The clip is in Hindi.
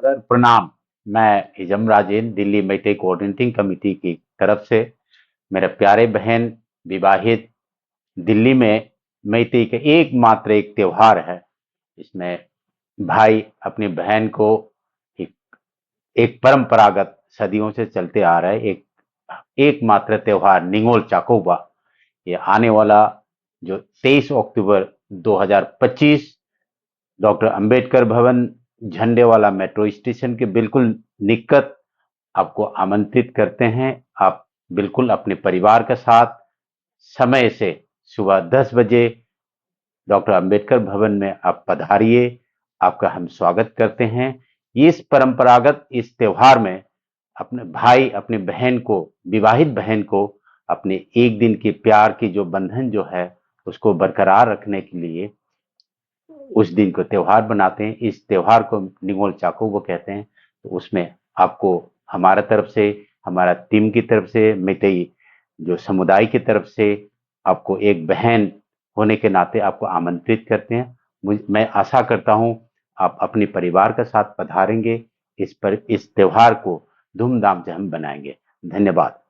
सर प्रणाम। मैं हिजम राजेन दिल्ली मैते कोऑर्डिनेटिंग कमेटी की तरफ से मेरे प्यारे बहन विवाहित दिल्ली में मैते का एकमात्र एक त्योहार है। इसमें भाई अपनी बहन को एक, एक परंपरागत सदियों से चलते आ रहा है एक एकमात्र त्योहार निंगोल चाकोबा। ये आने वाला जो 23 अक्टूबर 2025 डॉक्टर अंबेडकर भवन झंडे वाला मेट्रो स्टेशन के बिल्कुल निकट आपको आमंत्रित करते हैं। आप बिल्कुल अपने परिवार के साथ समय से सुबह 10 बजे डॉक्टर अंबेडकर भवन में आप पधारिए। आपका हम स्वागत करते हैं। इस परंपरागत इस त्योहार में अपने भाई अपनी बहन को विवाहित बहन को अपने एक दिन के प्यार की जो बंधन जो है उसको बरकरार रखने के लिए उस दिन को त्योहार बनाते हैं। इस त्योहार को निगोल चाको वो कहते हैं। तो उसमें आपको हमारा तरफ से हमारा टीम की तरफ से मितई जो समुदाय की तरफ से आपको एक बहन होने के नाते आपको आमंत्रित करते हैं। मैं आशा करता हूं आप अपने परिवार के साथ पधारेंगे। इस त्योहार को धूमधाम से हम बनाएंगे। धन्यवाद।